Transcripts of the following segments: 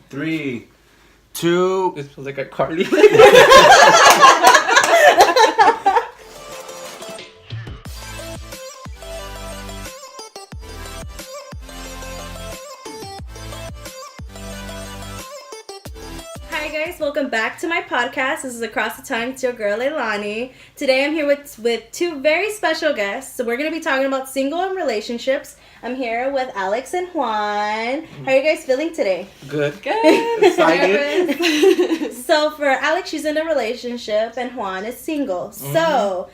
3, 2. This feels like a Carly. Hi guys, welcome back to my podcast. This is Across the Tongue. It's your girl Leilani. Today I'm here with two very special guests. So we're going to be talking about single and relationships. I'm here with Alex and Juan. How are you guys feeling today? Good. Excited. So for Alex, she's in a relationship and Juan is single. So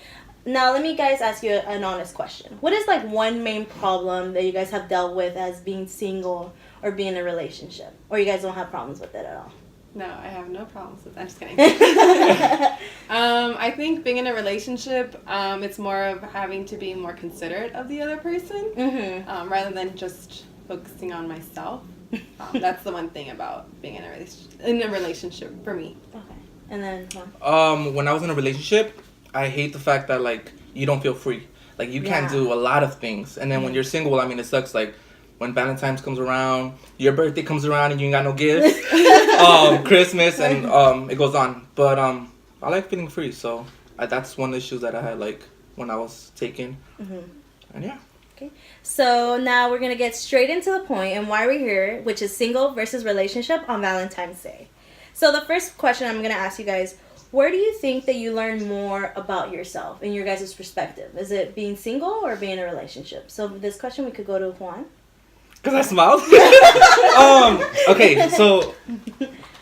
now let me guys ask you an honest question. What is like one main problem that you guys have dealt with as being single or being in a relationship? Or you guys don't have problems with it at all? No, I have no problems with that. I'm just kidding. I think being in a relationship, it's more of having to be more considerate of the other person, rather than just focusing on myself. That's the one thing about being in a relationship for me. Okay. And then when I was in a relationship, I hate the fact that like you don't feel free. Like you can't do a lot of things. And then when you're single, I mean, it sucks. Like when Valentine's comes around, your birthday comes around and you ain't got no gifts. Christmas and it goes on. But I like feeling free, so that's one of the issues that I had like when I was taken. And yeah. Okay. So now we're gonna get straight into the point and why we're here, which is single versus relationship on Valentine's Day. So the first question I'm gonna ask you guys: where do you think that you learn more about yourself in your guys' perspective? Is it being single or being in a relationship? So this question we could go to Juan. Because I smiled? Okay, so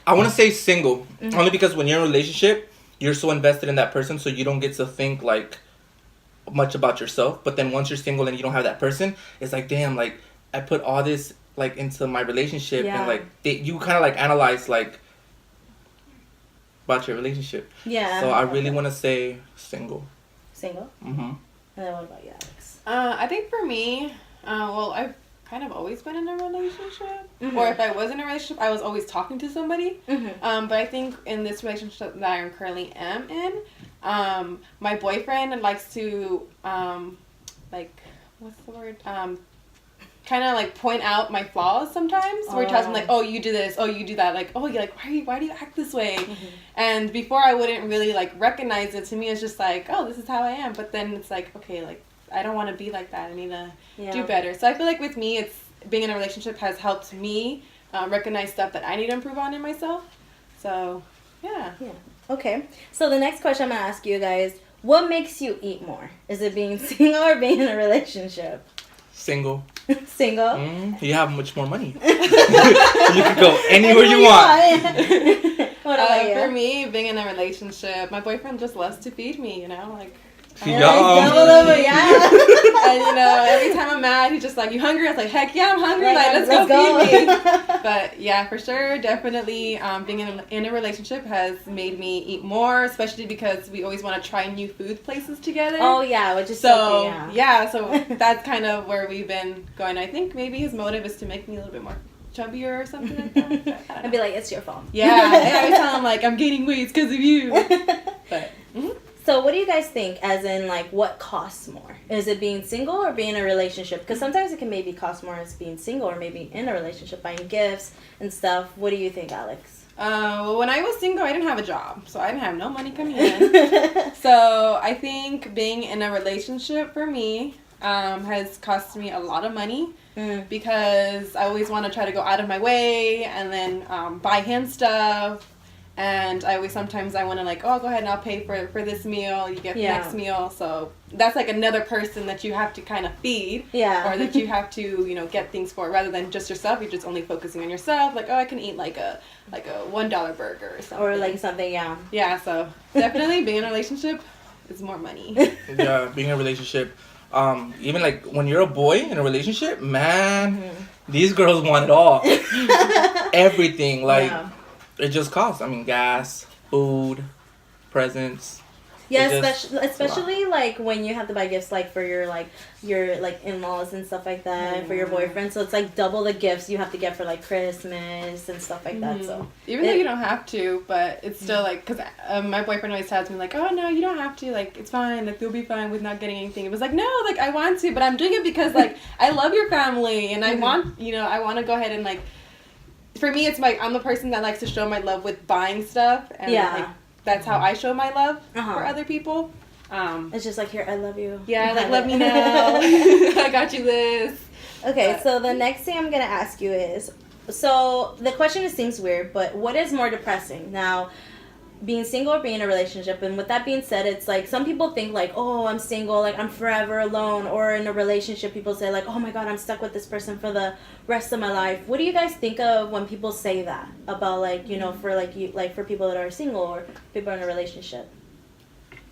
I want to say single. Only because when you're in a relationship, you're so invested in that person, so you don't get to think, like, much about yourself. But then once you're single and you don't have that person, it's like, damn, like, I put all this, like, into my relationship. And, like, you kind of, like, analyze, like, about your relationship. Yeah. So I really want to say single. Single? Mm-hmm. And then what about you, Alex? I think for me, I've kind of always been in a relationship. Or if I was in a relationship, I was always talking to somebody. But I think in this relationship that I currently am in, my boyfriend likes to, like, what's the word? Kind of like point out my flaws sometimes. Where he tells me like, oh, you do this, oh, you do that. Like, oh, you're like, why do you act this way? And before I wouldn't really like recognize it. To me, it's just like, oh, this is how I am. But then it's like, okay, like, I don't want to be like that. I need to do better. So I feel like with me, it's being in a relationship has helped me recognize stuff that I need to improve on in myself. So, yeah. Okay. So the next question I'm going to ask you guys, what makes you eat more? Is it being single or being in a relationship? Single. Single? You have much more money. You can go anywhere you want. What about you? For me, being in a relationship, my boyfriend just loves to feed me, you know, like. And you know, every time I'm mad, he's just like, you hungry? I was like, heck yeah, I'm hungry. Like, let's go feed me. But yeah, for sure, definitely being in a relationship has made me eat more, especially because we always want to try new food places together. Oh yeah, which is so so that's kind of where we've been going. I think maybe his motive is to make me a little bit more chubbier or something like that. I'd be like, it's your fault. Yeah, I always tell him like, I'm gaining weight because of you. But So what do you guys think, as in, like, what costs more? Is it being single or being in a relationship? Because sometimes it can maybe cost more as being single or maybe in a relationship, buying gifts and stuff. What do you think, Alex? Well, when I was single, I didn't have a job, so I didn't have no money coming in. So I think being in a relationship for me has cost me a lot of money because I always want to try to go out of my way and then buy him stuff. And I always sometimes I want to like, oh, go ahead and I'll pay for this meal. You get the next meal. So that's like another person that you have to kind of feed. Yeah. Or that you have to, get things for rather than just yourself. You're just only focusing on yourself. Like, oh, I can eat like a $1 burger or something. Or like something, Yeah, so definitely being in a relationship is more money. Yeah, being in a relationship. Even like when you're a boy in a relationship, man, these girls want it all. Everything. Like, it just costs. I mean, gas, food, presents. Yeah, especially like when you have to buy gifts like for your in-laws and stuff like that, for your boyfriend. So it's like double the gifts you have to get for like Christmas and stuff like that. So even though you don't have to, but it's still like, because my boyfriend always tells me like, oh no, you don't have to, like it's fine, like you'll be fine with not getting anything. It was like, no, like I want to, but I'm doing it because like I love your family and I want, I want to go ahead and like for me, it's like I'm the person that likes to show my love with buying stuff, and like, that's how I show my love for other people. It's just like, here, I love you. Yeah, like, let me know. I got you this. Okay, so the next thing I'm gonna ask you is, so the question seems weird, but what is more depressing now? Being single or being in a relationship? And with that being said, it's like some people think like, oh, I'm single, like I'm forever alone, or in a relationship people say like, oh my god, I'm stuck with this person for the rest of my life. What do you guys think of when people say that about like, you know, for like you, like for people that are single or people in a relationship?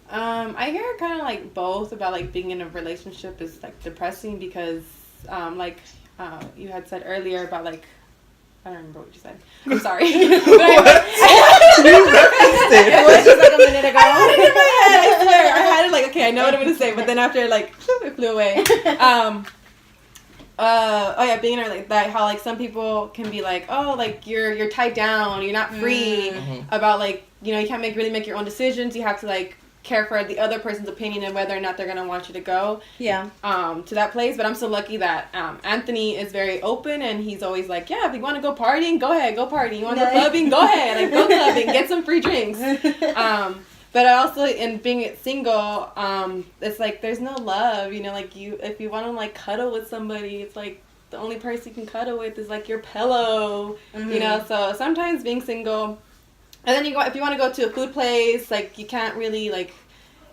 I hear kind of like both about like being in a relationship is like depressing because like you had said earlier about like, I don't remember what you said. I'm sorry. You referenced it. It was just like a minute ago. I had it in my head, I swear. I had it like, okay, I know what I'm going to say, but then after like, it flew away. Oh yeah, being in like that, how like some people can be like, oh, like you're tied down, you're not free about like, you know, you can't really make your own decisions. You have to like care for the other person's opinion and whether or not they're gonna want you to go to that place. But I'm so lucky that Anthony is very open and he's always like, yeah, if you want to go partying, go ahead, go party. You want to go clubbing, go ahead, like go clubbing, get some free drinks. But I also, in being single, it's like there's no love, you know, like if you want to like cuddle with somebody, it's like the only person you can cuddle with is like your pillow, you know. So sometimes being single. And then if you want to go to a food place, like you can't really like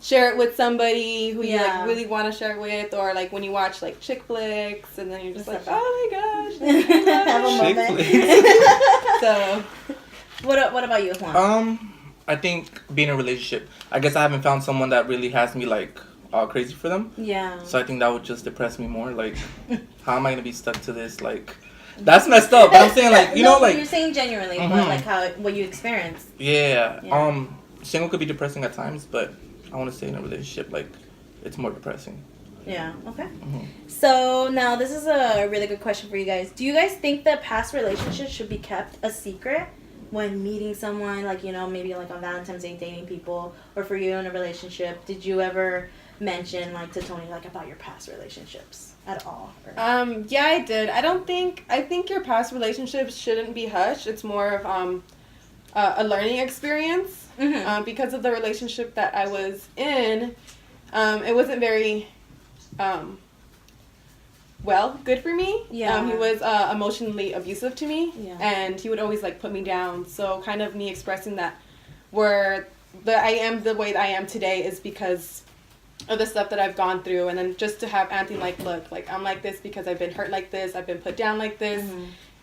share it with somebody who you like really want to share it with, or like when you watch like chick flicks, and then you're just like, oh my gosh, have a moment. So, what about you, Juan? I think being in a relationship, I guess I haven't found someone that really has me like all crazy for them. Yeah. So I think that would just depress me more. Like, how am I gonna be stuck to this? Like. That's messed up. But I'm saying like you know like you're saying genuinely, but like what you experienced. Yeah. Single could be depressing at times, but I want to stay in a relationship. Like, it's more depressing. Yeah. Okay. So now this is a really good question for you guys. Do you guys think that past relationships should be kept a secret when meeting someone? Like, you know, maybe like on Valentine's Day dating people, or for you in a relationship, did you ever mention like to Tony like about your past relationships at all? Yeah, I did. I think your past relationships shouldn't be hushed. It's more of a learning experience. Because of the relationship that I was in, it wasn't very good for me. Yeah. He was emotionally abusive to me, and he would always like put me down. So kind of me expressing that I am the way that I am today is because of the stuff that I've gone through. And then just to have Anthony like, look, like I'm like this because I've been hurt like this, I've been put down like this.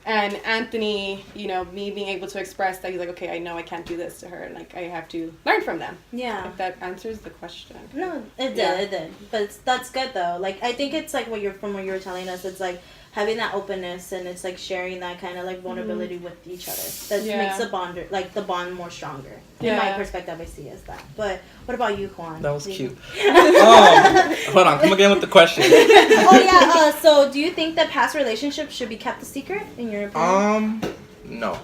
And Anthony, you know, me being able to express that, he's like, okay, I know I can't do this to her, and like I have to learn from them. Yeah. If that answers the question. No, it did. But that's good though. Like I think it's like what you were telling us, it's like having that openness, and it's like sharing that kind of like vulnerability with each other. That makes the bond more stronger. In my perspective, I see as that. But what about you, Juan? That was cute. Hold on, come again with the question. So do you think that past relationships should be kept a secret in your opinion? No.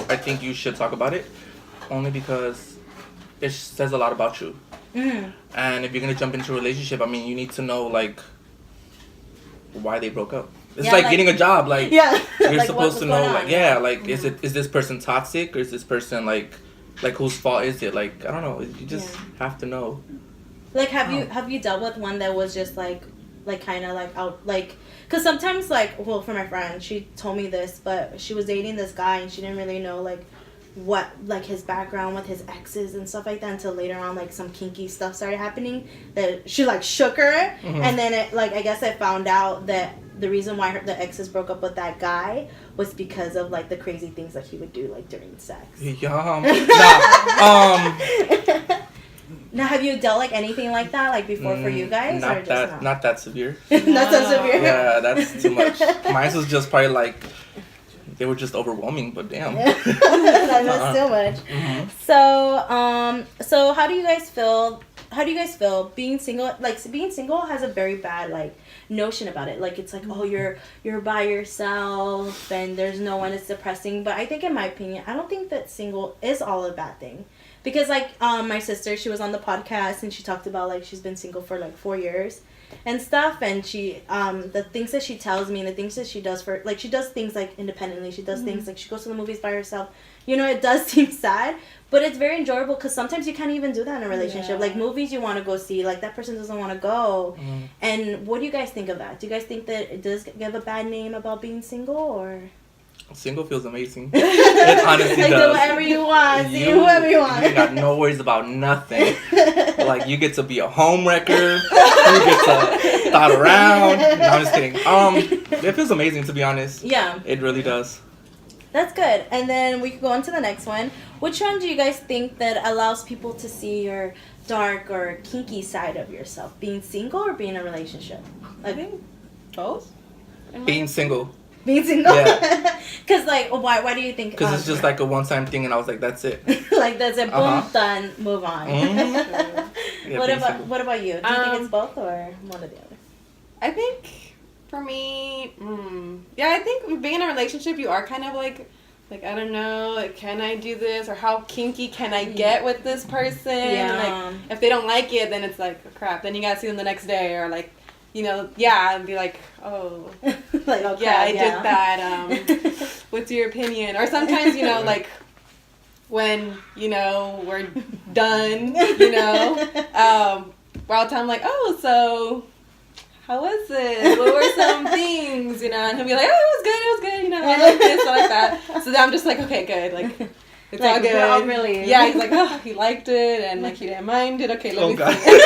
I think you should talk about it, only because it says a lot about you. And if you're gonna jump into a relationship, I mean, you need to know like why they broke up. It's like getting a job. Like you're like, supposed to know. Like is this person toxic, or is this person like whose fault is it? Like I don't know. You just have to know. Like have you dealt with one that was just like kind of like out like, because sometimes like, well, for my friend, she told me this, but she was dating this guy and she didn't really know like what like his background with his exes and stuff like that until later on, like some kinky stuff started happening that she like shook her, and then it like I guess I found out that the reason why the exes broke up with that guy was because of like the crazy things that he would do like during sex. Now, have you dealt like anything like that like before for you guys? Not that severe. Not so severe. Yeah, that's too much. Mine was just probably like they were just overwhelming, but damn. That was too much. So how do you guys feel? Being single? Like being single has a very bad like notion about it. Like it's like, oh, you're by yourself and there's no one. It's depressing. But I think, in my opinion, I don't think that single is all a bad thing. Because like my sister, she was on the podcast and she talked about like she's been single for like 4 years, and stuff, and she the things that she tells me and the things that she does for, like, she does things like independently. She does things like she goes to the movies by herself. You know, it does seem sad, but it's very enjoyable because sometimes you can't even do that in a relationship. Yeah. Like, movies you want to go see, like, that person doesn't want to go. And what do you guys think of that? Do you guys think that it does give a bad name about being single, or? Single feels amazing. It honestly Like, do does. whatever you want, see whoever you want. You got no worries about nothing. Like, you get to be a home wrecker. You get to thought around. No, I'm just kidding. It feels amazing, to be honest. Yeah. It really does. That's good. And then we could go on to the next one. Which one do you guys think that allows people to see your dark or kinky side of yourself? Being single or being in a relationship? I think both. Being single. Being single? Yeah. Because, like, why do you think? Because it's just like a one-time thing, and I was like, that's it. Like, that's it. Boom, Uh-huh. done. Move on. Yeah, What being about single. what about you? Do you think it's both or one or the other? I think for me, yeah, I think being in a relationship, you are kind of like I don't know, like, can I do this, or how kinky can I get with this person? Yeah. Like, if they don't like it, then it's like, crap. Then you gotta see them the next day, or like, you know, yeah, and be like, oh, Like, okay, yeah, I did that. What's your opinion? Or sometimes, you know, like, when, you know, we're done, you know, I'll tell him, like, oh, so how was it? What were some things, you know? And he'll be like, oh, it was good, you know, I like this, I like that. So then I'm just like, okay, good, like, it's Like, all good. we're all relieved. Yeah, he's like, oh, he liked it, and, like, he didn't mind it. Okay, let me God. see.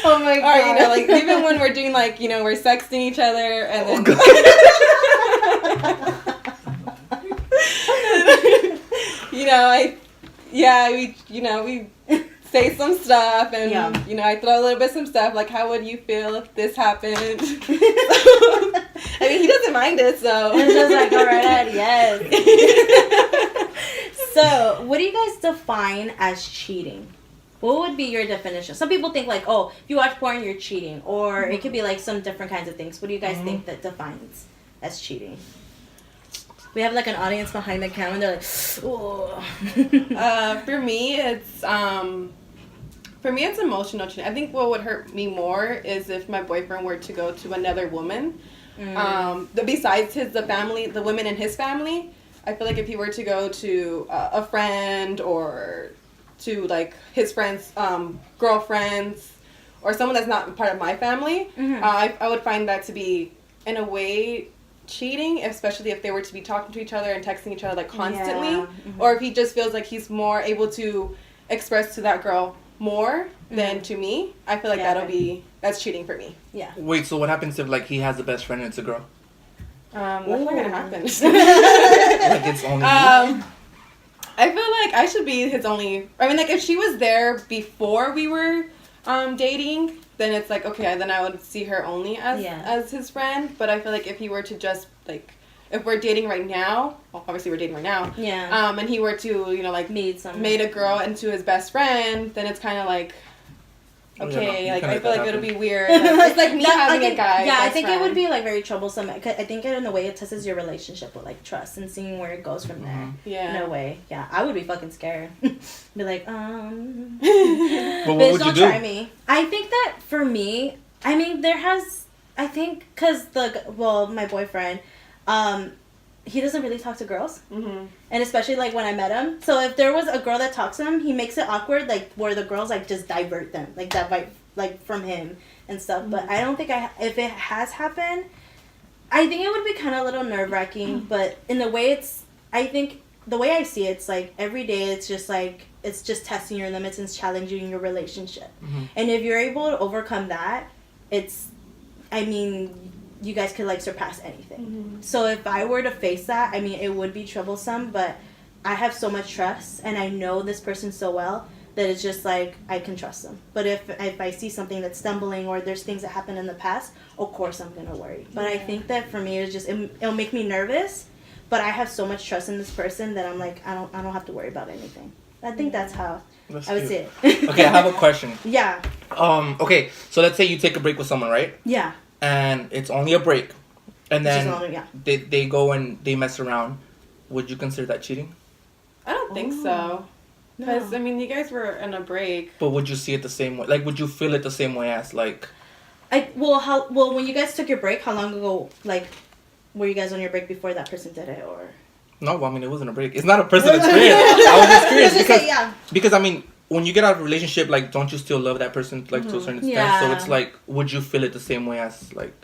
Oh my god. Or, you know, like, even when we're doing, like, you know, we're sexting each other, and then... you know, we say some stuff, and, you know, I throw a little bit some stuff, like, how would you feel if this happened? I mean, he doesn't mind it, so. It's just like, go right ahead, yes. So, what do you guys define as cheating? What would be your definition? Some people think, like, oh, if you watch porn, you're cheating. Or it could be, like, some different kinds of things. What do you guys think that defines as cheating? We have, like, an audience behind the camera, and they're like, oh. For me, it's emotional cheating. I think what would hurt me more is if my boyfriend were to go to another woman. Besides the women in his family, I feel like if he were to go to a friend or to, like, his friends' girlfriends or someone that's not part of my family, I would find that to be, in a way, cheating, especially if they were to be talking to each other and texting each other, like, constantly, or if he just feels like he's more able to express to that girl more than to me. I feel like that's cheating for me. Yeah. Wait, so what happens if, like, he has a best friend and it's a girl? That's not gonna happen. Like, it's only I feel like I should be his only. I mean, like, if she was there before we were dating, then it's like, okay, then I would see her only as his friend. But I feel like if he were to just, like, if we're dating right now, well, obviously we're dating right now. Yeah. And he were to, you know, like, made a girl into his best friend, then it's kind of like, okay, like, I feel like it'll be weird. It's like me having a guy. Yeah, I think it would be, like, very troublesome. I think in a way it tests your relationship with, like, trust and seeing where it goes from there. Yeah. In a way. Yeah, I would be fucking scared. Be like, Well, what bitch, would you don't do? try me. I think that for me, I mean, because my boyfriend, he doesn't really talk to girls. And especially, like, when I met him. So if there was a girl that talks to him, he makes it awkward, like, where the girls, like, just divert them. Like, that vibe, like, from him and stuff. But I don't think if it has happened, I think it would be kind of a little nerve-wracking. But in the way I think, the way I see it, it's, like, every day it's just, like, it's just testing your limits and challenging your relationship. And if you're able to overcome that, you guys could, like, surpass anything. So if I were to face that, I mean, it would be troublesome, but I have so much trust, and I know this person so well that it's just, like, I can trust them. But if I see something that's stumbling or there's things that happened in the past, of course I'm going to worry. But I think that for me, it's just, it'll make me nervous, but I have so much trust in this person that I'm like, I don't have to worry about anything. I think that's how I would say it. Okay, I have a question. Yeah. Okay, so let's say you take a break with someone, right? Yeah. And it's only a break. And then yeah. they go and they mess around. Would you consider that cheating? I don't think so. Because, I mean, you guys were on a break. But would you see it the same way? Like, would you feel it the same way as, like... When you guys took your break, how long ago, like, were you guys on your break before that person did it, or? No, well, I mean, it wasn't a break. It's not a personal experience. I was just curious because, yeah. because, I mean, when you get out of a relationship, like, don't you still love that person, like, to a certain extent? Yeah. So it's like, would you feel it the same way as, like,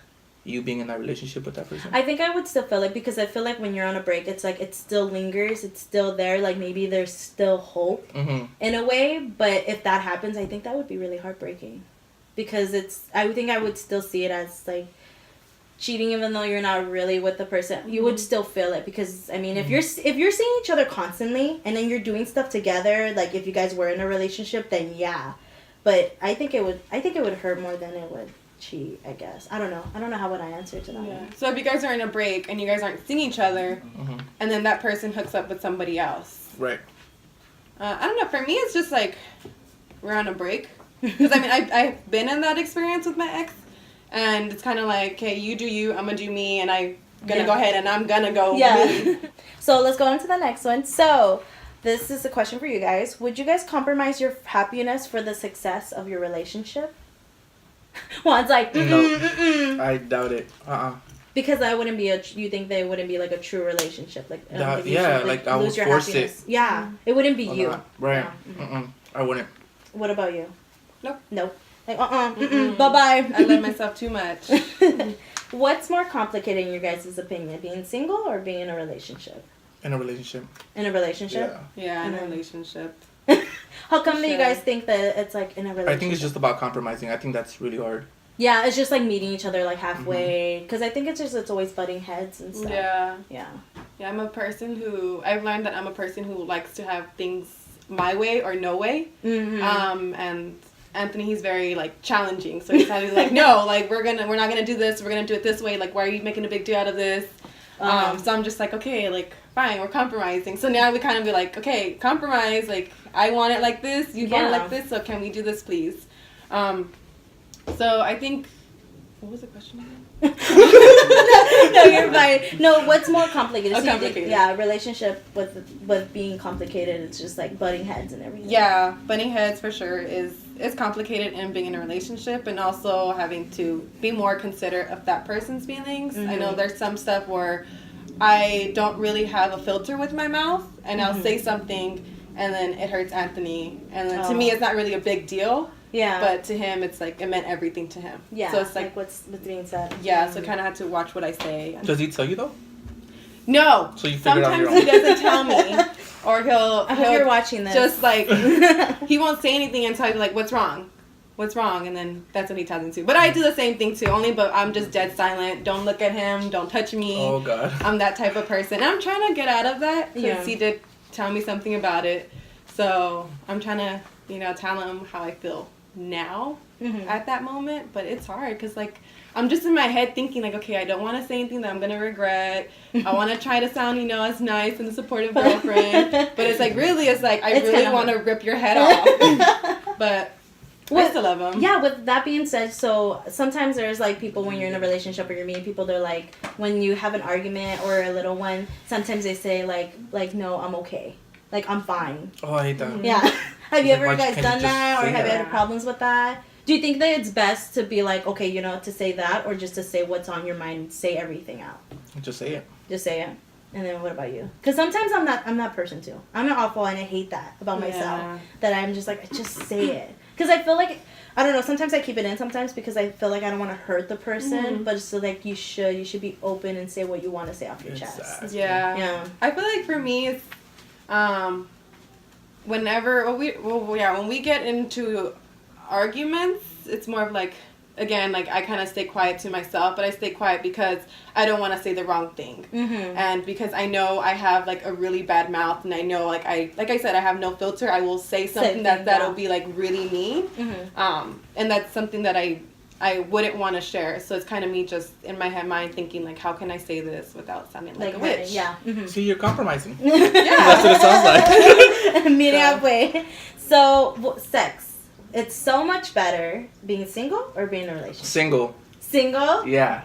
you being in that relationship with that person? I think I would still feel it because I feel like when you're on a break, it's like it still lingers. It's still there. Like maybe there's still hope in a way. But if that happens, I think that would be really heartbreaking because I would think I would still see it as like cheating, even though you're not really with the person. You would still feel it because I mean, if you're seeing each other constantly and then you're doing stuff together, like if you guys were in a relationship, then yeah. But I think it would hurt more than it would cheat, I guess. I don't know how would I answer to that. Yeah. So if you guys are in a break and you guys aren't seeing each other, and then that person hooks up with somebody else, right? I don't know. For me, it's just like we're on a break because I mean I've been in that experience with my ex, and it's kind of like, okay, you do you, I'm gonna do me, and I'm gonna go ahead and I'm gonna go me. So let's go on to the next one. So this is a question for you guys. Would you guys compromise your happiness for the success of your relationship? Juan's like, no, I doubt it. Because that wouldn't be you think they wouldn't be like a true relationship, like like I would force it. Yeah, it wouldn't be you. Right? Yeah. I wouldn't. What about you? Nope. Like bye bye. I love myself too much. What's more complicated in your guys' opinion, being single or being in a relationship? In a relationship. In a relationship? Yeah, in a relationship. How come do you guys think that it's like in a relationship? I think it's just about compromising. I think that's really hard. Yeah, it's just like meeting each other like halfway. Because I think it's always butting heads and stuff. Yeah, I'm a person who, I've learned that I'm a person who likes to have things my way or no way. And Anthony, he's very like challenging. So he's kind of like, no, like we're not gonna do this. We're gonna do it this way. Like, why are you making a big deal out of this? So I'm just like, okay, like, fine, we're compromising. So now we kind of be like, okay, compromise. Like, I want it like this, you want it like this, so can we do this, please? So I think, what was the question again? No, you're fine. No, what's more complicated? So complicated. Relationship with being complicated, it's just like butting heads and everything. Yeah, butting heads for sure is complicated in being in a relationship and also having to be more considerate of that person's feelings. I know there's some stuff where I don't really have a filter with my mouth and I'll say something and then it hurts Anthony and then to me it's not really a big deal. Yeah. But to him it's like it meant everything to him. Yeah. So it's like what's being said. Yeah, so kind of have to watch what I say. Does he tell you though? No. So you figured out your own. Sometimes he doesn't tell me or he'll I hope you're watching this. Just like he won't say anything until I'm like, what's wrong? And then that's when he tells me to. But I do the same thing too, but I'm just dead silent. Don't look at him. Don't touch me. Oh, God. I'm that type of person. And I'm trying to get out of that because he did tell me something about it. So I'm trying to, tell him how I feel now at that moment. But it's hard because, like, I'm just in my head thinking, like, okay, I don't want to say anything that I'm going to regret. I want to try to sound, as nice and a supportive girlfriend. But it's like, really, I really want to rip your head off. But I still love him. Yeah, with that being said, so sometimes there's like people when you're in a relationship or you're meeting people, they're like, when you have an argument or a little one, sometimes they say like no, I'm okay. Like, I'm fine. Oh, I hate that. Yeah. Have you ever guys done that or have you had problems with that? Do you think that it's best to be like, okay, to say that or just to say what's on your mind, say everything out? Just say it. Just say it. And then what about you? Because sometimes I'm that person too. I'm not awful and I hate that about myself. That I'm just like, I just say it. Because I feel like, I don't know, sometimes I keep it in sometimes because I feel like I don't want to hurt the person. But so like you should be open and say what you want to say off your chest. Yeah. I feel like for me it's, when we get into arguments, it's more of like, again, like I kind of stay quiet to myself, but I stay quiet because I don't want to say the wrong thing. And because I know I have like a really bad mouth and I know like I said, I have no filter. I will say something that'll be like really mean. And that's something that I wouldn't want to share. So it's kind of me just in my mind thinking like, how can I say this without sounding like a witch? Yeah. See, you're compromising. Yeah. That's what it sounds like. Meeting halfway. So, sex. It's so much better being single or being in a relationship? Single? Yeah.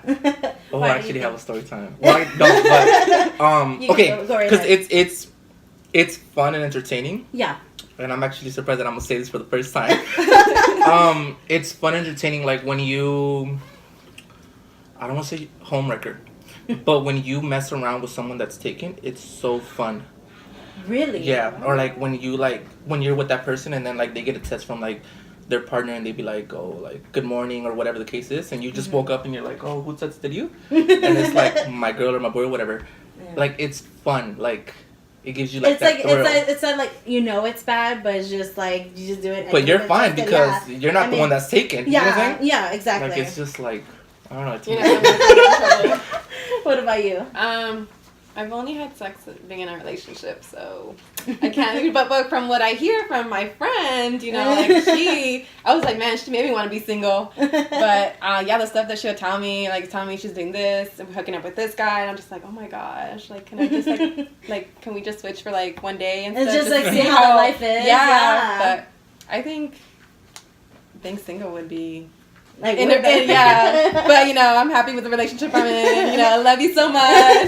Oh, I actually have a story time. Well, I don't, but, okay, because it's It's fun and entertaining. Yeah. And I'm actually surprised that I'm gonna say this for the first time. It's fun and entertaining, like when you, I don't want to say homewrecker, but when you mess around with someone that's taken, it's so fun. Really? Yeah, or like when you're with that person and then like they get a text from like their partner and they be like, oh, like good morning or whatever the case is, and you just woke up and you're like, oh, who texted you? And it's like my girl or my boy or whatever. Yeah. Like it's fun. Like it gives you like It's that like thrill. it's not like it's bad, but it's just like you just do it. But you're fine because you're not the one that's taken. You know what I'm Yeah, saying? yeah, exactly. Like it's just like I don't know. It's You know, I'm gonna get in trouble. What about you? I've only had sex being in a relationship, so I can't. But from what I hear from my friend, you know, like I was like, man, she made me want to be single. But yeah, the stuff that she'll tell me she's doing this and hooking up with this guy, and I'm just like, oh my gosh, like, can I just like can we just switch for like one day and It's stuff? just like see how life is. Yeah. But I think being single would be. Like, yeah, but you know, I'm happy with the relationship I'm in. You know, I love you so much.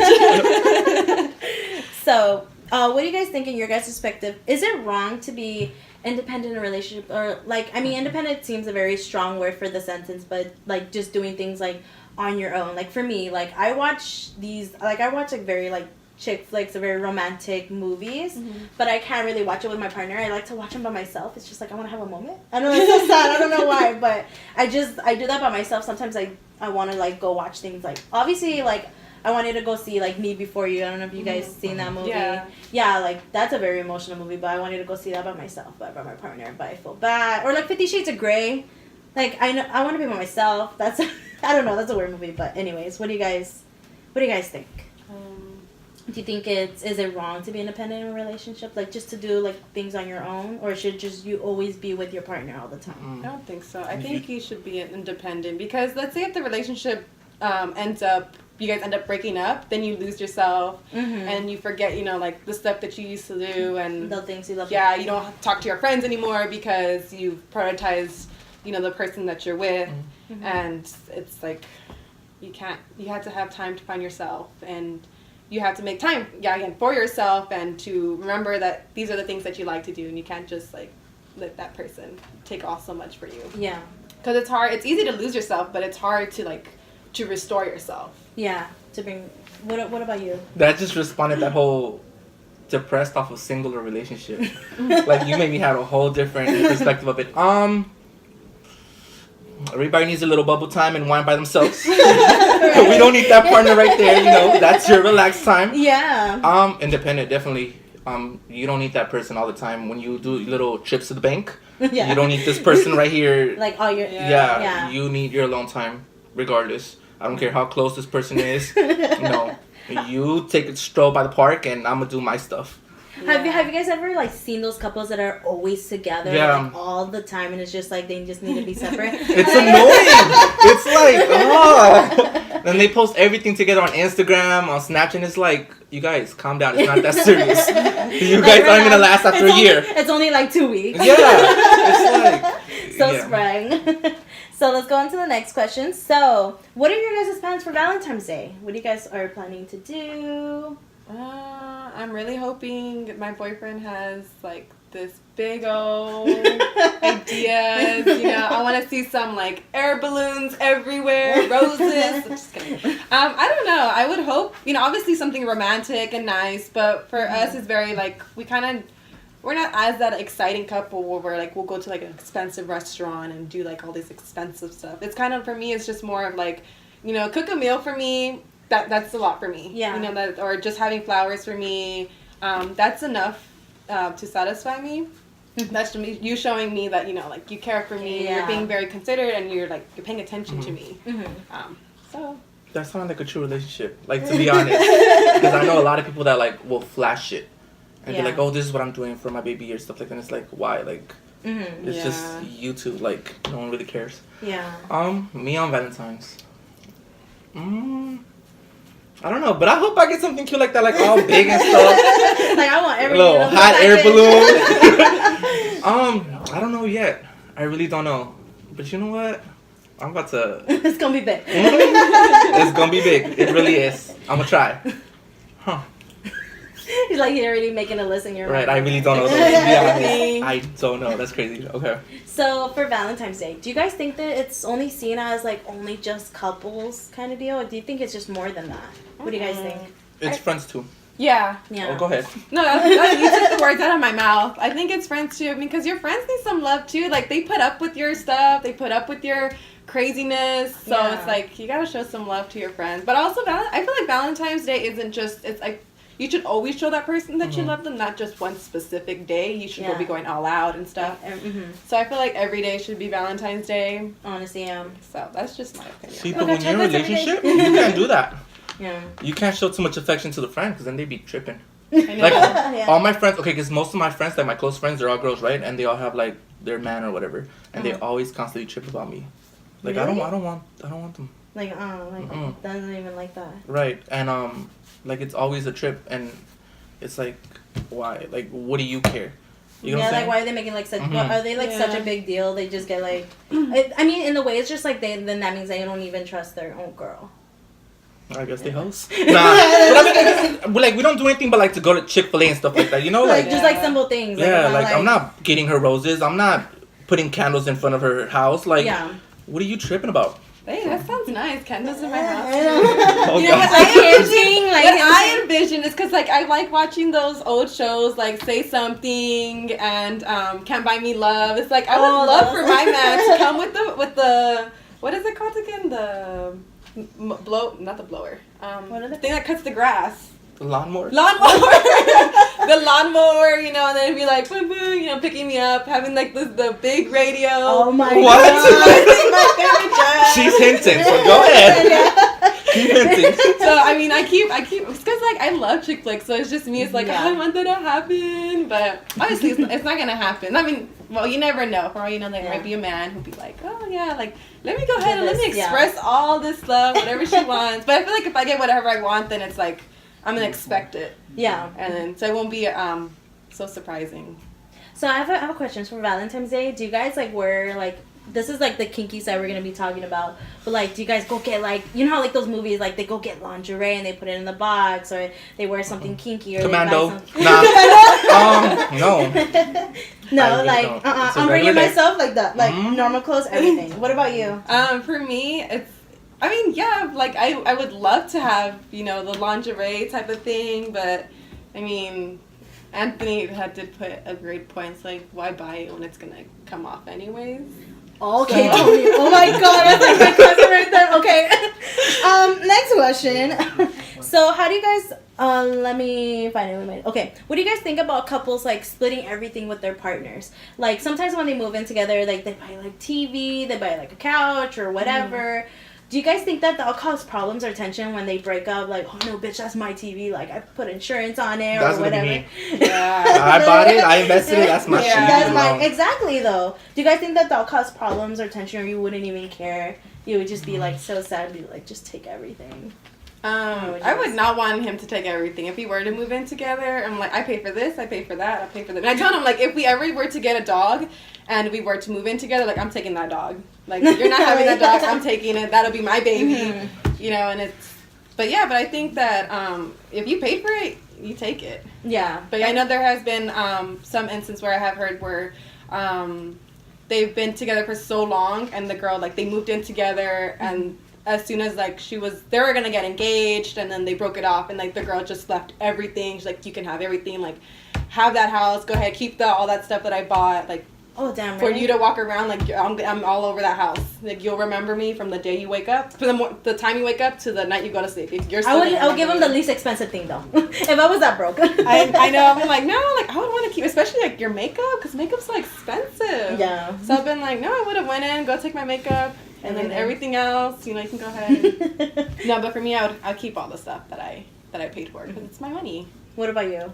So, what do you guys think in your guys' perspective? Is it wrong to be independent in a relationship, or like, I mean, independent seems a very strong word for the sentence, but like just doing things like on your own. Like for me, like I watch like very like chick flicks, or very romantic movies, but I can't really watch it with my partner. I like to watch them by myself. It's just like I want to have a moment. I know it's so sad. I don't know why, but I do that by myself. Sometimes I want to like go watch things like, obviously, like I wanted to go see like Me Before You. I don't know if you guys seen that movie. Yeah, like that's a very emotional movie, but I wanted to go see that by myself, but by my partner. But I feel bad. Or like 50 Shades of Grey. Like I want to be by myself. That's I don't know. That's a weird movie, but anyways, what do you guys think? Do you think is it wrong to be independent in a relationship? Like just to do like things on your own, or should just you always be with your partner all the time? I don't think so. I think you should be independent, because let's say if the relationship you guys end up breaking up, then you lose yourself and you forget, you know, like the stuff that you used to do and the things you love. Yeah, you don't talk to your friends anymore because you've prioritized, you know, the person that you're with, and it's like you have to have time to find yourself, and you have to make time, again, for yourself, and to remember that these are the things that you like to do, and you can't just, like, let that person take off so much for you. Yeah. Because it's hard. It's easy to lose yourself, but it's hard to, like, to restore yourself. Yeah. To bring... What about you? That just responded that whole depressed off of single or relationship. Like, you made me have a whole different perspective of it. Everybody needs a little bubble time and wine by themselves. We don't need that partner right there, you know. That's your relaxed time. Yeah. Independent, definitely. You don't need that person all the time. When you do little trips to the bank, Yeah. you don't need this person right here. Like all your... Yeah. You need your alone time, regardless. I don't care how close this person is. No. You take a stroll by the park and I'm going to do my stuff. Yeah. Have you guys ever like seen those couples that are always together like, all the time, and it's just like they just need to be separate? It's annoying. It's like, oh. Then they post everything together on Instagram, on Snapchat, and it's like, you guys, calm down. It's not that serious. You guys aren't gonna last after a year. It's only like 2 weeks. Yeah. It's like so spring. So let's go on to the next question. So, what are your guys' plans for Valentine's Day? What do you guys are planning to do? I'm really hoping my boyfriend has like this big old ideas. You know, I want to see some like air balloons everywhere, roses. I'm just kidding. I don't know. I would hope, you know, obviously something romantic and nice, but for us it's very like we're not as that exciting couple where we're like we'll go to like an expensive restaurant and do like all this expensive stuff. It's kind of, for me, it's just more of like, you know, cook a meal for me. That's a lot for me. Yeah. You know, or just having flowers for me. That's enough to satisfy me. That's you showing me that, you know, like you care for me. Yeah. You're being very considerate, and you're paying attention to me. So. That sounds like a true relationship. Like, to be honest, because I know a lot of people that like will flash it and be like, oh, this is what I'm doing for my baby or stuff like that. And it's like, why? Like, it's just you two. Like, no one really cares. Yeah. Me on Valentine's. I don't know, but I hope I get something cute like that, like all big and stuff. Like I want every little hot air balloon. I don't know yet. I really don't know. But you know what? I'm about to. It's gonna be big. It's gonna be big. It really is. I'm gonna try. Huh. He's like, you're already making a list in your Right, mind. I really don't know. To be honest. I don't know. That's crazy. Okay. So for Valentine's Day, do you guys think that it's only seen as like only just couples kind of deal, or do you think it's just more than that? What do you guys think? It's friends too. Yeah. Yeah. Oh, go ahead. No, you took the words out of my mouth. I think it's friends too, because your friends need some love too. Like, they put up with your stuff, they put up with your craziness. So Yeah. it's like, you gotta show some love to your friends. But also, I feel like Valentine's Day isn't just, it's like, you should always show that person that you love them, not just one specific day. You should be going all out and stuff. So I feel like every day should be Valentine's Day. Honestly, So that's just my opinion. See, but when you're in a relationship, you can't do that. Yeah. You can't show too much affection to the friend because then they be tripping. I know. Like, Yeah. all my friends, okay, because most of my friends, like my close friends, they're all girls, right? And they all have like their man or whatever, and they always constantly trip about me. Like, Really? I don't want them. Like, doesn't even like that. Right, and like it's always a trip, and it's like, why? Like, what do you care? You know what I'm like saying? why are they making like such? Are they like such a big deal? They just get like, I mean, in the way, it's just like then that means they don't even trust their own girl. I guess they host. Nah, but I mean, like we don't do anything but like to go to Chick-fil-A and stuff like that. You know, Like like just like simple things. yeah, Like, like I'm not getting her roses. I'm not putting candles in front of her house. Like, what are you tripping about? Hey, that sounds nice. Candles in my house. Oh, You know what God. I envision is because like I like watching those old shows like Say Something and Can't Buy Me Love. It's like I would love for my man to come with the what is it called again? The not the blower. What are the thing that cuts the grass. The lawnmower. The lawnmower, you know, and then it'd be like, boo, boo, you know, picking me up, having like the big radio. Oh my What? God. My favorite dress. She's hinting, so go ahead. Keep hinting. So I mean, I keep it's because like I love chick flicks, so it's just me. It's like oh, I want that to happen, but obviously it's not gonna happen. I mean, well, you never know. For all you know, there might be a man who'll be like, oh yeah, like let me go ahead and let me express all this love, whatever she wants. But I feel like if I get whatever I want, then it's like I'm gonna expect it. Yeah. And then so it won't be so surprising. So I have a question for Valentine's Day. Do you guys like wear like this is like the kinky side we're gonna be talking about, but like do you guys go get like you know how like those movies like they go get lingerie and they put it in the box or they wear something kinky or Commando. they buy some... No. No, like I'm bringing myself like that, like normal clothes, everything. What about you? For me, it's. I mean, yeah, like I would love to have the lingerie type of thing, but I mean, Anthony did put a great point. It's like, why buy it when it's gonna come off anyways? Okay, Tony. Oh my God, that's like my cousin right there. Okay. Next question. So, how do you guys? Let me find it. Okay, what do you guys think about couples like splitting everything with their partners? Like sometimes when they move in together, like they buy like TV, they buy like a couch or whatever. Do you guys think that that'll cause problems or tension when they break up? Like, oh no, bitch, that's my TV. Like, I put insurance on it or whatever. Me. Yeah. I bought it. I invested it. That's my shit. That's my exactly though. Do you guys think that that'll cause problems or tension, or you wouldn't even care? You would just be like so sad, and be like, just take everything. I would not want him to take everything. If we were to move in together, I'm like, I pay for this, I pay for that, I pay for that. And I told him, like, if we ever were to get a dog and we were to move in together, like, I'm taking that dog. Like, you're not having that dog, I'm taking it. That'll be my baby. You know, and it's... But I think that if you paid for it, you take it. Yeah. But I know there has been some instance where I have heard where they've been together for so long and the girl, like, they moved in together and... As soon as like they were gonna get engaged, and then they broke it off, and like the girl just left everything. She's like, you can have everything, like have that house, go ahead, keep all that stuff that I bought, like oh damn, for you to walk around, like I'm all over that house. Like you'll remember me from the day you wake up, from the time you wake up to the night you go to sleep. If you're I would give him the least expensive thing though. If I was that broke. I know. I'm like no, like I would want to keep, especially like your makeup, because makeup's so expensive. Yeah. So I've been like, no, I would have went in, go take my makeup. And then everything else, you can go ahead. No, but for me, I'd keep all the stuff that I paid for because it's my money. What about you?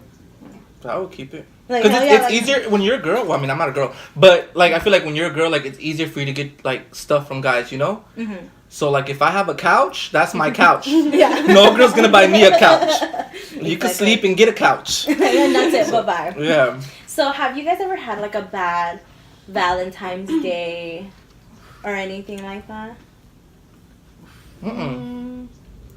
I would keep it. Because it's easier when you're a girl. Well, I mean, I'm not a girl, but like I feel like when you're a girl, like it's easier for you to get like stuff from guys, you know. Mm-hmm. So like if I have a couch, that's my couch. Yeah. No girl's gonna buy me a couch. Exactly. You can sleep and get a couch. And that's it. Bye bye. Yeah. So have you guys ever had like a bad Valentine's Day? Or anything like that?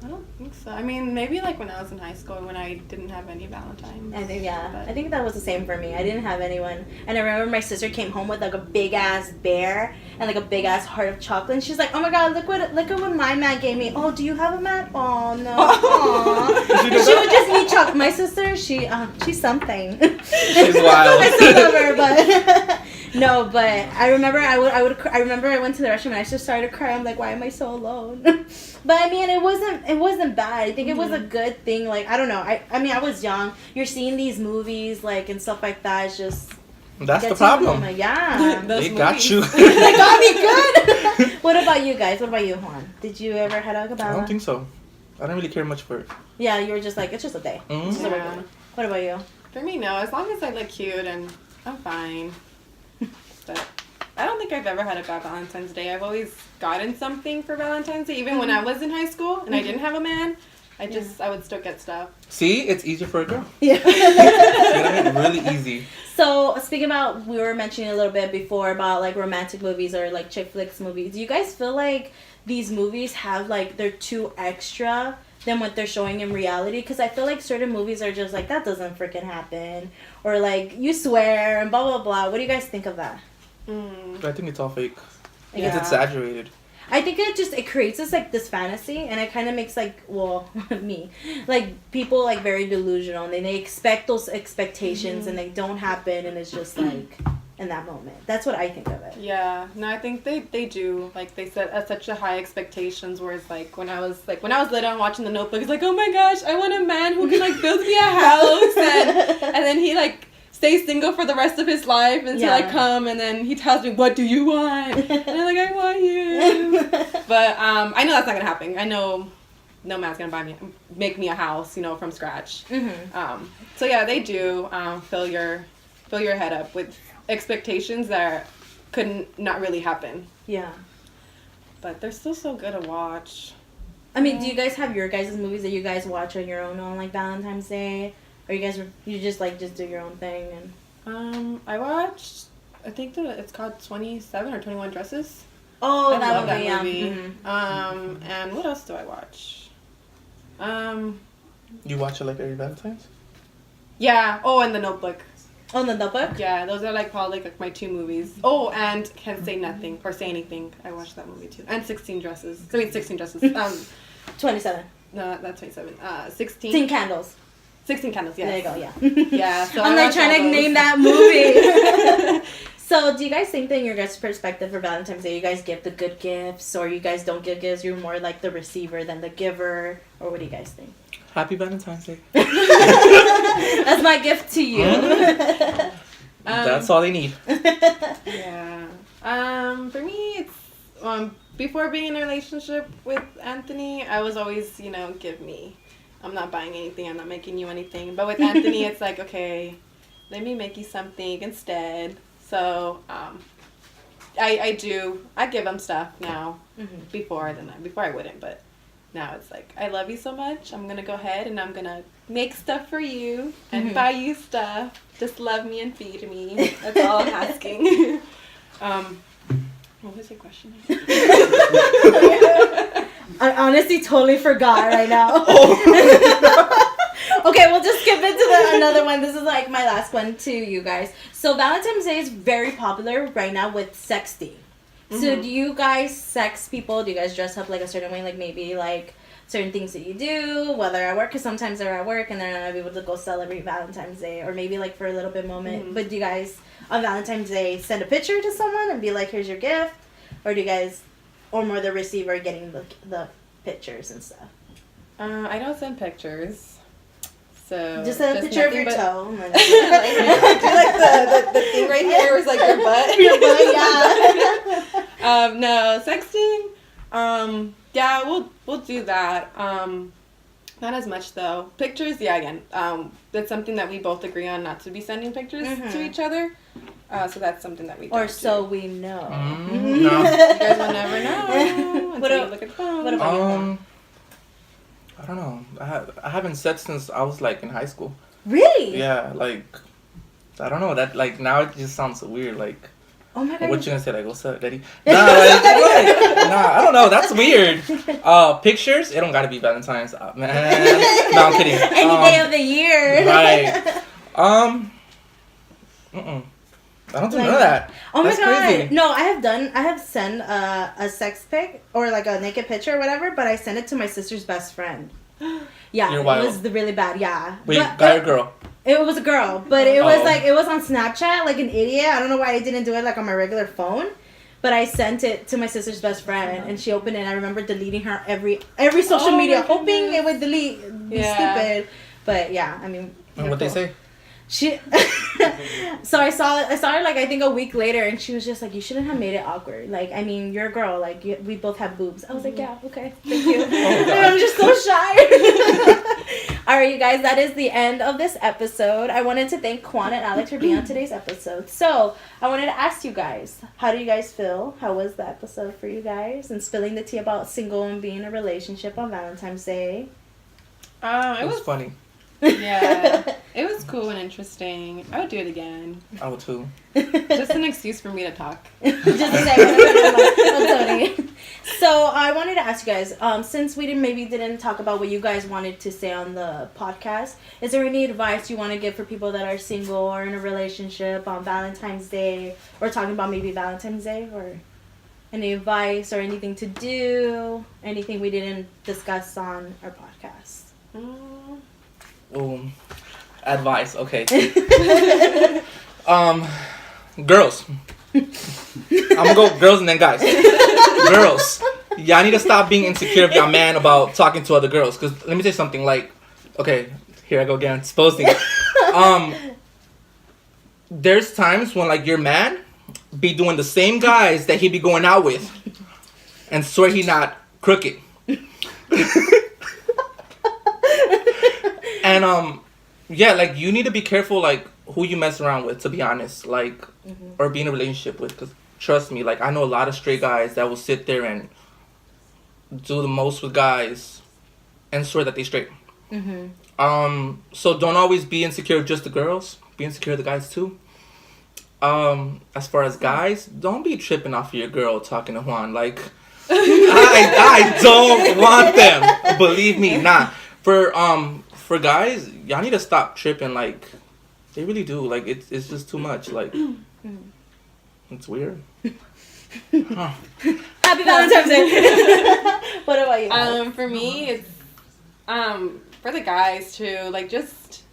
I don't think so. I mean, maybe like when I was in high school when I didn't have any Valentine's. I think, yeah. But- I think that was the same for me. I didn't have anyone. And I remember my sister came home with like a big ass bear and like a big ass heart of chocolate. And she's like, "Oh my god, look at what my man gave me. Oh, do you have a man? Oh no." Aw. She would just eat chocolate. My sister, she's something. She's wild. I still love her, but no. But I remember I remember I went to the restroom and I just started to cry. I'm like, why am I so alone? But I mean, it wasn't bad. I think it was a good thing. Like, I don't know. I mean, I was young. You're seeing these movies like and stuff like that. It's just That's the gets problem. you, like, yeah. Those They got movies. you. They got me good. What about you guys? What about you, Juan? Did you ever head out I about? don't think so. I don't really care much for it. Yeah, you were just like, it's just a day. Mhm. It's just a Yeah. regular. What about you? For me, no. As long as I look cute and I'm fine. But I don't think I've ever had a bad Valentine's Day. I've always gotten something for Valentine's Day. Even when I was in high school and I didn't have a man, I would still get stuff. See, it's easier for a girl. Yeah. You know what I mean? Really easy. So speaking about, we were mentioning a little bit before about like romantic movies or like chick flicks movies. Do you guys feel like these movies have like they're too extra than what they're showing in reality? Because I feel like certain movies are just like, that doesn't freaking happen, or like you swear and blah blah blah. What do you guys think of that? I think it's all fake. Yeah. It's exaggerated. I think it creates this fantasy, and it kind of makes me people like very delusional, and they expect those expectations and they don't happen, and it's just like in that moment. That's what I think of it. Yeah, no, I think they do. Like they set such a high expectations. Whereas when I was little and watching The Notebook, it's like, oh my gosh, I want a man who can like build me a house, and then he like stays single for the rest of his life until I come, and then he tells me, what do you want? And I'm like, I want you. But I know that's not gonna happen. I know no man's gonna make me a house, from scratch. Mm-hmm. So yeah, they do fill your head up with expectations that could not really happen. Yeah. But they're still so good to watch. I mean, do you guys have your guys' movies that you guys watch on your own on like Valentine's Day, or you just do your own thing? And I watched, I think it's called 27 or 21 Dresses. oh, I love that yeah. movie. Mhm. And what else do I watch? You watch it like every Valentine's? Yeah. Oh, and The Notebook. Oh, The Notebook. Yeah, those are like probably like my two movies. Oh, and Can't Say Nothing or Say Anything. I watched that movie too. And 16 Dresses. 16 Dresses. 27. No, that's 27. 16. 16 Candles. 16 Candles. Yes. There you go. Yeah. Yeah. So I'm I like watched trying all to those. name that movie. So, do you guys think that in your guys' perspective for Valentine's Day, you guys give the good gifts, or you guys don't give gifts? You're more like the receiver than the giver, or what do you guys think? Happy Valentine's Day. That's my gift to you. That's all they need. Yeah. For me, it's before being in a relationship with Anthony, I was always, give me. I'm not buying anything. I'm not making you anything. But with Anthony, it's like, okay, let me make you something instead. So, I give him stuff now. Mm-hmm. Before I wouldn't, but now it's like, I love you so much. I'm gonna go ahead and I'm gonna make stuff for you and buy you stuff. Just love me and feed me. That's all I'm asking. What was your question? I honestly totally forgot right now. Okay, we'll just skip into another one. This is like my last one to you guys. So Valentine's Day is very popular right now with sexting. So do you guys sex people? Do you guys dress up like a certain way? Like maybe like certain things that you do, whether at work, because sometimes they're at work and they're not able to go celebrate Valentine's Day, or maybe like for a little bit moment. But do you guys on Valentine's Day send a picture to someone and be like, here's your gift? Or do you guys, or more the receiver getting the pictures and stuff? I don't send pictures. So Just a picture of your toe. Do like the thing right here is like your butt. Your butt, yeah. No, sexting. Yeah, we'll do that. Not as much though. Pictures, yeah, again. That's something that we both agree on, not to be sending pictures to each other. So that's something that we don't Or so do. we know. No. You guys will never know until you look at the phone. what about you? I don't know. I haven't sex since I was like in high school. Really? Yeah, like I don't know that like now it just sounds so weird. Like Oh my god. What you gonna say? Like, what's up, Daddy? Nah, I don't know. That's weird. Pictures? It don't gotta be Valentine's. Man. No, I'm kidding. Any day of the year. Right. I don't do none of that. Oh That's my god. crazy. No, I have sent a sex pic or like a naked picture or whatever, but I sent it to my sister's best friend. Yeah, You're wild. It was really bad. Yeah. Wait, But- guy or girl? It was a girl, but it was Oh. like it was on Snapchat, like an idiot. I don't know why I didn't do it like on my regular phone, but I sent it to my sister's best friend, and she opened it. And I remember deleting her every social media, my hoping goodness. it would be stupid. But yeah, I mean. And what they say? She, so I saw her like I think a week later, and she was just like, "You shouldn't have made it awkward. Like, I mean, you're a girl. Like, we both have boobs." I was like, "Yeah, okay, thank you." I'm just so shy. All right, you guys, that is the end of this episode. I wanted to thank Juan and Alex for being on today's episode. So I wanted to ask you guys, how do you guys feel? How was the episode for you guys? And spilling the tea about single and being in a relationship on Valentine's Day. It was funny. Yeah, it was cool and interesting. I would do it again. I would too. Just an excuse for me to talk. Just to say, Tony. So I wanted to ask you guys, since we didn't talk about what you guys wanted to say on the podcast, is there any advice you want to give for people that are single or in a relationship on Valentine's Day, or talking about maybe Valentine's Day, or any advice or anything to do, anything we didn't discuss on our podcast? Advice. Okay. Girls. I'm gonna go girls and then guys. Girls, y'all need to stop being insecure of your man about talking to other girls. Cause let me say something. Like, okay, here I go again, exposing. There's times when like your man be doing the same guys that he be going out with, and swear he not crooked. And yeah, like you need to be careful like who you mess around with, to be honest, like or be in a relationship with, because trust me, like I know a lot of straight guys that will sit there and do the most with guys and swear that they straight. So don't always be insecure of just the girls, be insecure of the guys too. As far as guys, don't be tripping off of your girl talking to Juan. Like I don't want them, believe me. Nah, for guys, y'all need to stop tripping. Like, they really do. Like, it's just too much. Like, it's weird. Huh. Happy Valentine's Day. What about you? For me, it's for the guys too. Like, just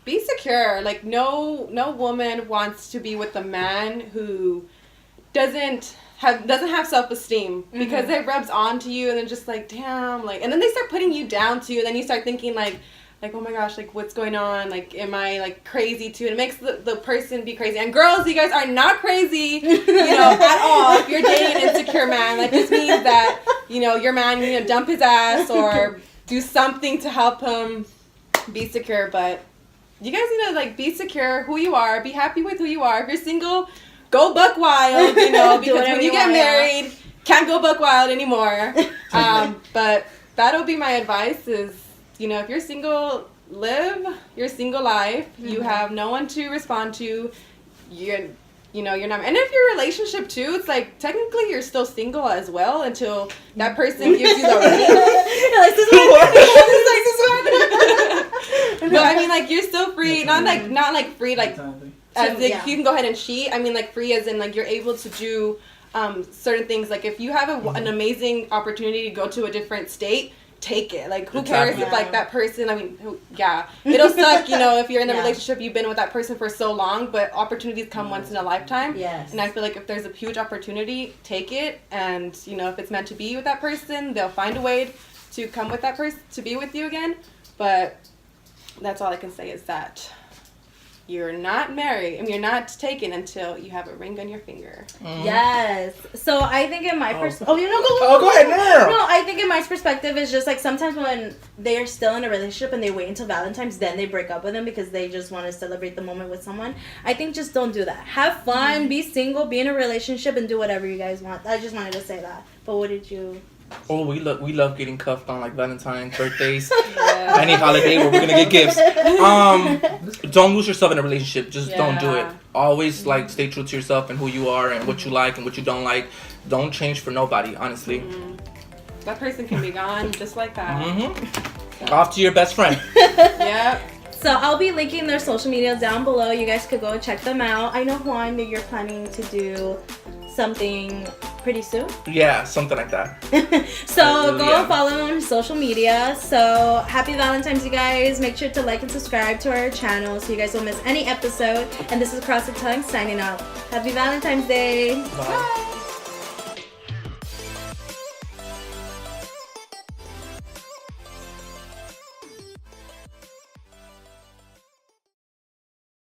be secure. Like, no woman wants to be with a man who doesn't have self-esteem, because it rubs onto you, and then just like, damn, like, and then they start putting you down too, and then you start thinking like, oh my gosh, like, what's going on? Like, am I like crazy too? And it makes the person be crazy. And girls, you guys are not crazy, at all. If you're dating an insecure man, like, this means that, your man, you need to dump his ass or do something to help him be secure. But you guys need to like be secure who you are, be happy with who you are. If you're single, go buck wild, because when you get married, can't go buck wild anymore. But that'll be my advice is, if you're single, live your single life. You have no one to respond to. You're not. And if your relationship too, it's like technically you're still single as well until that person gives you the ring. But I mean, like, you're still free. Not like free like. As you can go ahead and cheat. I mean, like, free as in like you're able to do certain things. Like, if you have an amazing opportunity to go to a different state, take it. Like, who cares if like that person? I mean, it'll suck. If you're in a relationship, you've been with that person for so long, but opportunities come once in a lifetime. Yes. And I feel like if there's a huge opportunity, take it. And if it's meant to be with that person, they'll find a way to come with that person to be with you again. But that's all I can say is that you're not married and you're not taken until you have a ring on your finger. Yes. So I think in my Go ahead. No. I think in my perspective is just like sometimes when they are still in a relationship and they wait until Valentine's, then they break up with them because they just want to celebrate the moment with someone. I think just don't do that. Have fun, be single, be in a relationship, and do whatever you guys want. I just wanted to say that. But what did you? Oh, we love getting cuffed on like Valentine's, birthdays. Yeah. Any holiday where we're gonna get gifts. Don't lose yourself in a relationship. Just don't do it. Yeah. Always like stay true to yourself and who you are and what you like and what you don't like. Don't change for nobody, honestly. That person can be gone just like that. Off to your best friend. Yep. So I'll be linking their social media down below. You guys could go and check them out. I know, Juan, that you're planning to do something pretty soon. Yeah, something like that. So go and follow them on social media. So happy Valentine's, you guys. Make sure to like and subscribe to our channel so you guys don't miss any episode. And this is Across the Tongue signing out. Happy Valentine's Day. Bye.